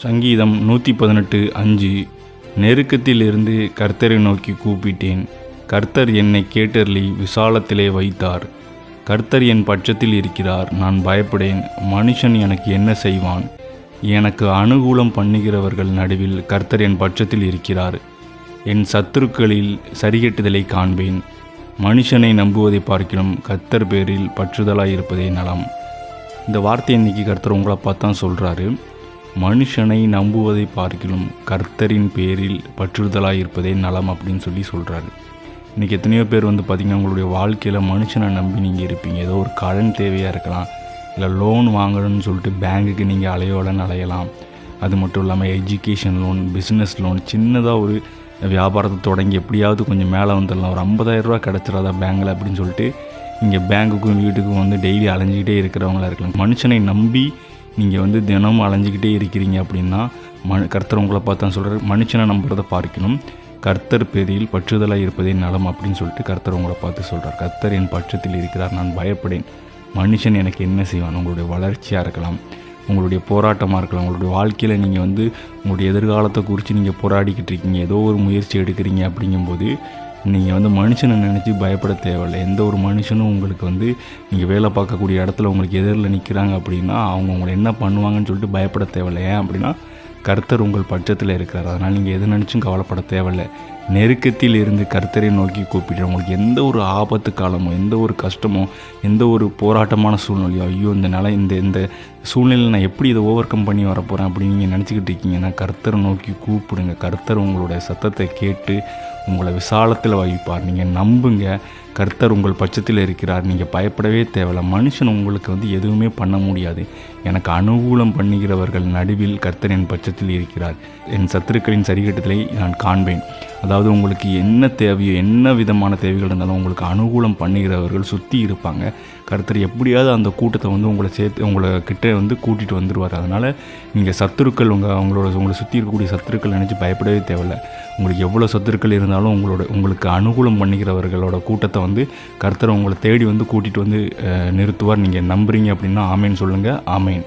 சங்கீதம் 118:5. நெருக்கத்திலிருந்து கர்த்தரை நோக்கி கூப்பிட்டேன். கர்த்தர் என்னை கேட்டருளி விசாலத்திலே வைத்தார். கர்த்தர் என் பட்சத்தில் இருக்கிறார், நான் பயப்படேன். மனுஷன் எனக்கு என்ன செய்வான்? எனக்கு அனுகூலம் பண்ணுகிறவர்கள் நடுவில் கர்த்தர் என் பட்சத்தில் இருக்கிறார். என் சத்துருக்களில் சரிகட்டுதலை காண்பேன். மனுஷனை நம்புவதை பார்க்கிலும் கர்த்தர் பேரில் பற்றுதலாக இருப்பதே நலம். இந்த வார்த்தை இன்றைக்கி கர்த்தர் உங்களை பார்த்து தான் சொல்கிறாரு. மனுஷனை நம்புவதை பார்க்கிலும் கர்த்தரின் பேரில் பற்றுதலாக இருப்பதே நலம் அப்படின்னு சொல்கிறாரு. இன்றைக்கி எத்தனையோ பேர் பார்த்திங்கன்னா உங்களுடைய வாழ்க்கையில் மனுஷனை நம்பி நீங்கள் இருப்பீங்க. ஏதோ ஒரு கடன் தேவையாக இருக்கலாம், இல்லை லோன் வாங்கணும்னு சொல்லிட்டு பேங்குக்கு நீங்கள் அலையோலன்னு அலையலாம். அது மட்டும் இல்லாமல் எஜுகேஷன் லோன், பிஸ்னஸ் லோன், சின்னதாக ஒரு வியாபாரத்தை தொடங்கி எப்படியாவது கொஞ்சம் மேலே வந்துடலாம், ஒரு 50,000 கிடச்சிடாதா பேங்கில் அப்படின்னு சொல்லிட்டு இங்கே பேங்குக்கும் வீட்டுக்கும் டெய்லி அலைஞ்சிக்கிட்டே இருக்கிறவங்களா இருக்கலாம். மனுஷனை நம்பி நீங்கள் தினமும் அலைஞ்சிக்கிட்டே இருக்கிறீங்க அப்படின்னா கர்த்தர் உங்களை பார்த்து தான் சொல்கிறார், மனுஷனை நம்புறதை பார்க்கணும் கர்த்தர் பேரில் பற்றுதலாக இருப்பதே நலம் அப்படின்னு சொல்லிட்டு கர்த்தர் உங்களை பார்த்து சொல்கிறார். கர்த்தர் என் பட்சத்தில் இருக்கிறார், நான் பயப்படேன். மனுஷன் எனக்கு என்ன செய்வான்? உங்களுடைய வளர்ச்சியாக இருக்கலாம், உங்களுடைய போராட்டமாக இருக்கலாம், உங்களுடைய வாழ்க்கையில் நீங்கள் உங்களுடைய எதிர்காலத்தை குறித்து நீங்கள் போராடிக்கிட்டு இருக்கீங்க, ஏதோ ஒரு முயற்சி எடுக்கிறீங்க. அப்படிங்கும்போது நீங்கள் மனுஷனை நினச்சி பயப்பட தேவையில்லை. எந்த ஒரு மனுஷனும் உங்களுக்கு நீங்கள் வேலை பார்க்கக்கூடிய இடத்துல உங்களுக்கு எதிரில் நிற்கிறாங்க அப்படின்னா அவங்க உங்களை என்ன பண்ணுவாங்கன்னு சொல்லிட்டு பயப்பட தேவையில்லை. ஏன் அப்படின்னா கர்த்தர் உங்கள் பட்சத்தில் இருக்கிறார். அதனால் நீங்கள் எது நினச்சும் கவலைப்பட தேவையில்லை. நெருக்கத்தில் இருந்து கர்த்தரை நோக்கி கூப்பிட்டு உங்களுக்கு எந்த ஒரு ஆபத்து காலமோ, எந்த ஒரு கஷ்டமோ, எந்த ஒரு போராட்டமான சூழ்நிலையோ, ஐயோ இந்த சூழ்நிலையில் நான் எப்படி இதை ஓவர் கம் பண்ணி வரப்போகிறேன் அப்படின்னு நீங்கள் நினச்சிக்கிட்டு இருக்கீங்கன்னா கர்த்தரை நோக்கி கூப்பிடுங்க. கர்த்தர் உங்களுடைய சத்தத்தை கேட்டு உங்களை விசாலத்தில் வைப்பார். நீங்கள் நம்புங்க, கர்த்தர் உங்கள் பட்சத்தில் இருக்கிறார். நீங்கள் பயப்படவே தேவையில்லை. மனுஷன் உங்களுக்கு எதுவுமே பண்ண முடியாது. எனக்கு அனுகூலம் பண்ணுகிறவர்கள் நடுவில் கர்த்தர் என் பட்சத்தில் இருக்கிறார். என் சத்துருக்களின் சரிகட்டுதலை நான் காண்பேன். அதாவது உங்களுக்கு என்ன தேவையோ, என்ன விதமான தேவைகள் இருந்தாலும் உங்களுக்கு அனுகூலம் பண்ணுகிறவர்கள் சுற்றி இருப்பாங்க. கர்த்தர் எப்படியாவது அந்த கூட்டத்தை உங்களை சேர்த்து உங்களை கிட்டே கூட்டிகிட்டு வந்துடுவார். அதனால் நீங்கள் சத்துருக்கள் உங்களை சுற்றி இருக்கக்கூடிய சத்துருக்கள் நினச்சி பயப்படவே தேவையில்லை. உங்களுக்கு எவ்வளோ சத்துருக்கள் இருந்தாலும் உங்களுக்கு அனுகூலம் பண்ணுகிறவர்களோட கூட்டத்தை கர்த்தர் உங்களை தேடி கூட்டிகிட்டு நிறுத்துவார். நீங்கள் நம்புறீங்க அப்படின்னா ஆமேன்னு சொல்லுங்கள். ஆமேன்.